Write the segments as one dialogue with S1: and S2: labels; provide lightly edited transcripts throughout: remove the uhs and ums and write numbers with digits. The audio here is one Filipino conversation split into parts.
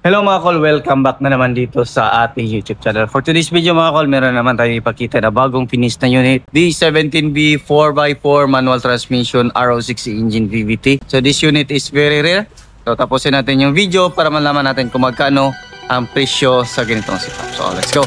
S1: Hello mga kol, welcome back na naman dito sa ating YouTube channel. For today's video mga kol, meron naman tayo ipakita na bagong finish na unit. D17B 4x4 manual transmission RO6 engine VVT. So this unit is very rare. So tapusin natin yung video para malaman natin kung magkano ang presyo sa ganitong setup. So let's go!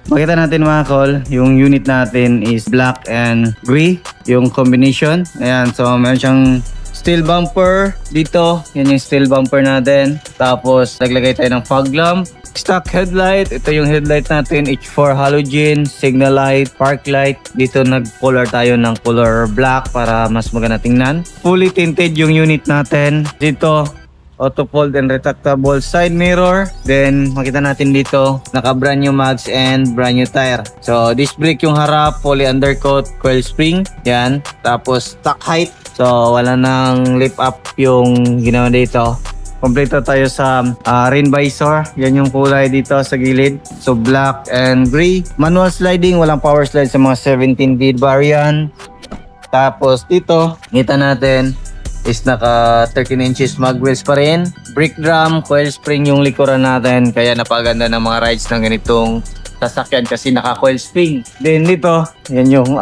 S1: Makita natin mga kol, yung unit natin is black and gray, yung combination. Ayan, so meron siyang steel bumper dito. Yan yung steel bumper natin. Tapos naglagay tayo ng fog lamp. Stock headlight, ito yung headlight natin, H4 halogen, signal light, park light. Dito nag-color tayo ng color black para mas maganda tingnan. Fully tinted yung unit natin. Dito auto fold and retractable side mirror. Then makita natin dito naka brand new mags and brand new tire. So disc brake yung harap, fully undercoat, coil spring. Yan. Tapos stock height. So wala nang lift up yung ginawa dito. Kompleto tayo sa rain visor. Yan yung kulay dito sa gilid. So black and gray. Manual sliding, walang power slide sa mga 17 speed variant. Tapos dito kita natin is naka 13 inches mag wheels pa rin. Brake drum, coil spring yung likuran natin. Kaya napaganda ng mga rides ng ganitong sasakyan kasi naka coil spring. Then dito, yan yung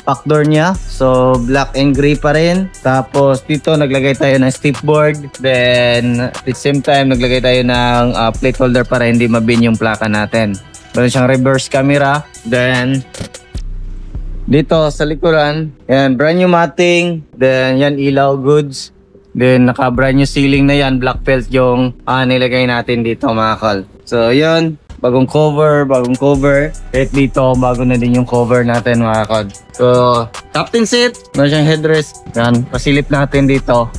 S1: back door niya. So black and gray pa rin. Tapos dito naglagay tayo ng step board. Then at the same time naglagay tayo ng plate holder para hindi mabin yung plaka natin. Meron siyang reverse camera. Then dito sa likuran, yan, brand new matting, then yan ilaw goods, then naka brand new ceiling na yan, black felt yung nilagay natin dito mga kol. So yun, bagong cover, kahit dito bago na din yung cover natin mga kol. So captain seat, meron siyang headrest, yan, pasilip natin dito.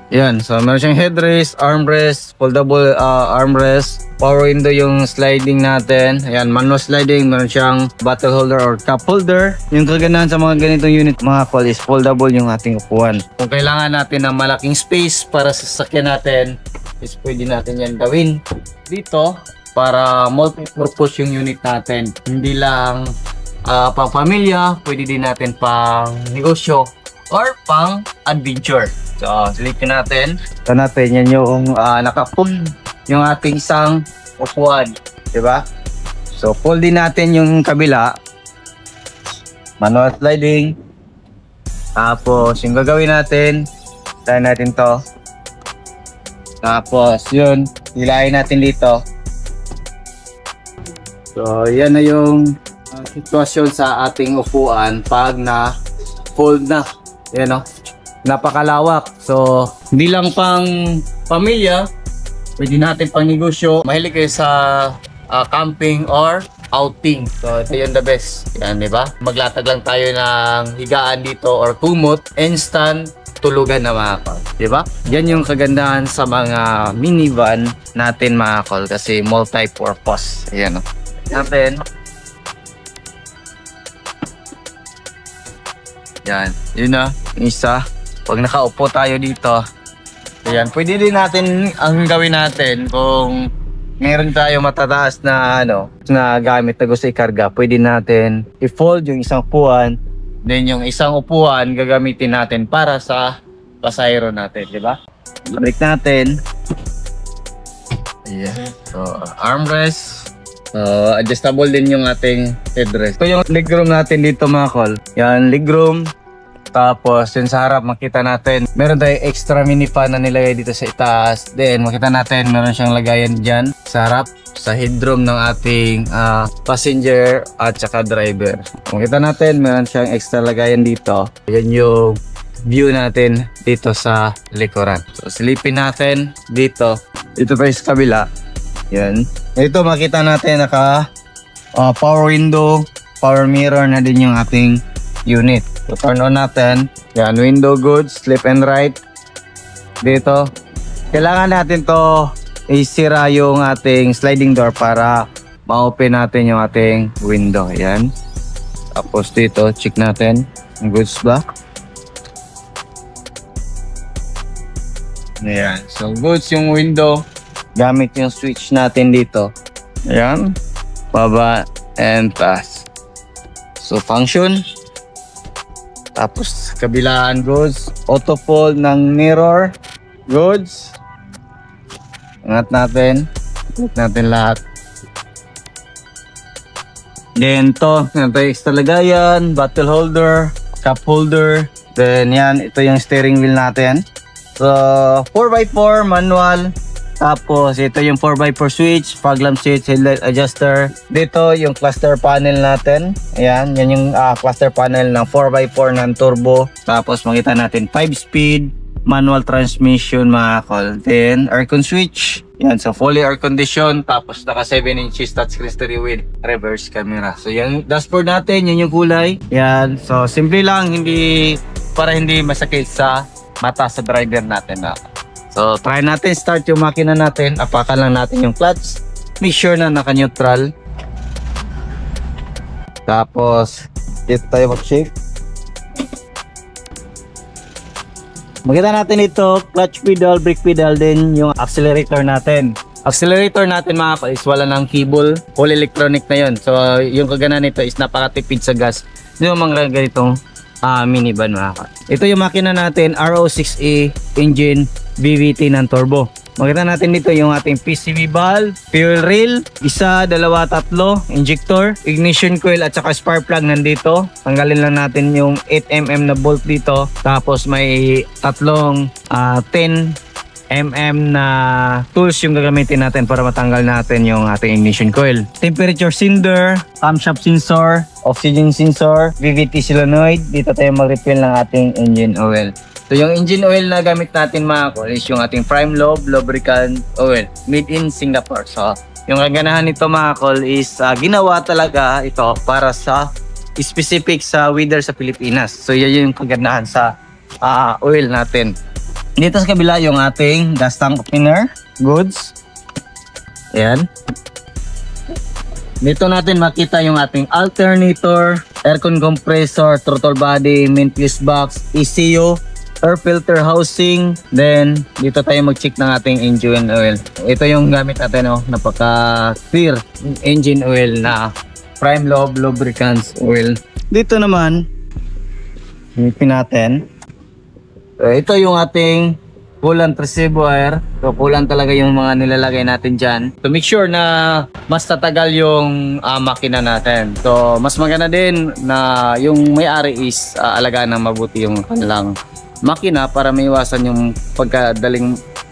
S1: Yan, so meron siyang headrest, armrest, foldable armrest, power window yung sliding natin. Ayan, manual sliding, meron siyang bottle holder or cup holder. Yung kagandahan sa mga ganitong unit mga kol is foldable yung ating upuan. Kung kailangan natin ng malaking space para sa sasakyan natin, is pwede natin yan gawin dito para multi-purpose yung unit natin. Hindi lang pang pamilya, pwede din natin pang negosyo or pang adventure. So, silipin natin. Ito natin, yan yung naka-fold yung ating isang upuan. Diba? So, fold din natin yung kabila. Manual sliding. Tapos, yung gagawin natin, tayo natin to. Tapos, yun, hilahin natin dito. So, yan na yung sitwasyon sa ating upuan pag na-fold na. Yan o. Napakalawak. So, hindi lang pang pamilya, pwede natin pang negosyo. Mahilig kayo sa camping or outing. So, ito yung the best. Yan, diba? Maglatag lang tayo ng higaan dito or kumot. Instant tulugan na mga kol. Diba? Yan yung kagandahan sa mga minivan natin mga kol kasi multi-purpose. Ayan o. Natin. Yan. Yun na. Isa. Pag nakaupo tayo dito, ayan, pwede din natin ang gawin natin kung meron tayo matataas na na gamit na gusto ikarga, pwede natin i-fold yung isang upuan, then yung isang upuan gagamitin natin para sa pasahero natin, di ba? Balik natin. Ayan. So, armrest. Adjustable din yung ating headrest. Ito yung legroom natin dito mga kol. Yan, legroom. Tapos yun sa harap makita natin meron tayong extra mini fan na nilagay dito sa itaas. Then makita natin meron siyang lagayan dyan sa harap sa headroom ng ating passenger at saka driver. Makita natin meron siyang extra lagayan dito. Yan yung view natin dito sa likuran. So silipin natin dito. Dito tayo sa kabila. Yan. Ito makita natin naka power window, power mirror na din yung ating unit. So turn on natin. Yan, window goods, left and right. Dito. Kailangan natin to isira yung ating sliding door para ma-open natin yung ating window. Yan. Tapos dito, check natin ang goods block. Ayan. So, goods yung window. Gamit yung switch natin dito. Ayan. Baba and taas. So, function. Tapos, kabilaan goods. Auto fold ng mirror. Goods. Angat natin. Angat natin lahat. Then, to. Ito yung extra lagayan. Bottle holder. Cup holder. Then, yan. Ito yung steering wheel natin. So, 4x4 manual. Tapos, ito yung 4x4 switch, fog lamp switch, headlight adjuster. Dito, yung cluster panel natin. Ayan, yan yung cluster panel ng 4x4 ng turbo. Tapos, makita natin 5-speed, manual transmission mga kol. Then, aircon switch. Yan, so fully air condition. Tapos, naka 7 inches touchscreen stereo with reverse camera. So, yan, dashboard natin, yan yung kulay. Yan, so simple lang, para hindi masakit sa mata sa driver natin na. So, try natin start yung makina natin. Apakan lang natin yung clutch. Make sure na naka-neutral. Tapos, dito tayo mag-shift. Makita natin ito, clutch pedal, brake pedal, din yung accelerator natin. Accelerator natin mga is wala ng cable, all electronic na yun. So, yung kagana nito is napakatipid sa gas. Yung mga ganitong minivan mga ka. Ito yung makina natin, RO6A engine VVT ng turbo. Makita natin dito yung ating PCV valve, fuel rail, 1, 2, 3, injector, ignition coil at saka spark plug nandito. Tanggalin lang natin yung 8mm na bolt dito. Tapos may tatlong 10mm na tools yung gagamitin natin para matanggal natin yung ating ignition coil. Temperature sensor, camshaft sensor, oxygen sensor, VVT solenoid. Dito tayo mag-refill ng ating engine oil. So yung engine oil na gamit natin mga kol is yung ating prime lobe lubricant oil made in Singapore. So yung kaganahan nito mga kol is ginawa talaga ito para sa specific sa weather sa Pilipinas. So yan yung kaganahan sa oil natin. Dito sa kabila yung ating gas tank opener goods. Ayan. Dito natin makita yung ating alternator, aircon compressor, throttle body, main fuse box, ECU, air filter housing. Then dito tayo mag-check ng ating engine oil. Ito yung gamit natin, napaka-clear engine oil na prime lobe lubricants oil. Dito naman, hipin natin. So, ito yung ating coolant reservoir. So, coolant talaga yung mga nilalagay natin dyan. So, make sure na mas tatagal yung makina natin. So, mas maganda din na yung may-ari is alagaan ng mabuti yung kanilang makina para maiwasan yung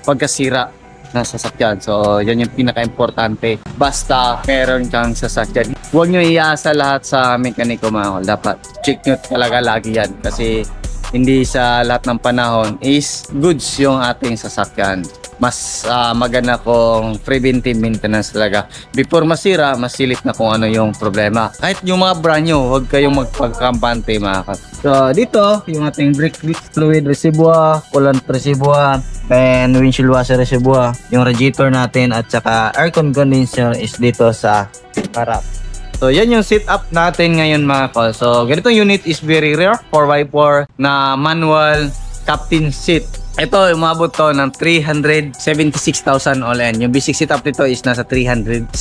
S1: pagkasira ng sasakyan. So, yan yung pinaka-importante. Basta meron kang sasakyan. Huwag nyo iasa lahat sa mekaniko mga. Dapat check nyo talaga lagi yan. Kasi hindi sa lahat ng panahon is goods yung ating sasakyan. Mas maganda kung preventive maintenance talaga. Before masira, masilip na kung ano yung problema. Kahit yung mga brand new, huwag kayong magpagkampante mga kat. So dito, yung ating brake fluid reservoir, coolant reservoir, and windshield washer reservoir. Yung radiator natin at saka aircon condenser is dito sa harap. So, yan yung setup natin ngayon mga kol. So, ganitong unit is very rare. 4x4 na manual captain seat. Ito, umabot to ng 376,000 all in. Yung basic setup nito is nasa 360,000.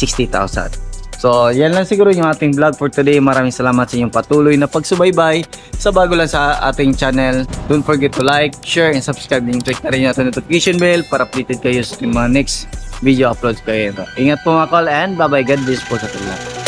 S1: So, yan lang siguro yung ating vlog for today. Maraming salamat sa inyong patuloy na pagsubaybay. Sa bago lang sa ating channel, don't forget to like, share, and subscribe. And click na rin yung notification bell para updated kayo sa mga next video uploads kayo. Ingat po mga kol and bye-bye. God bless po sa tulad.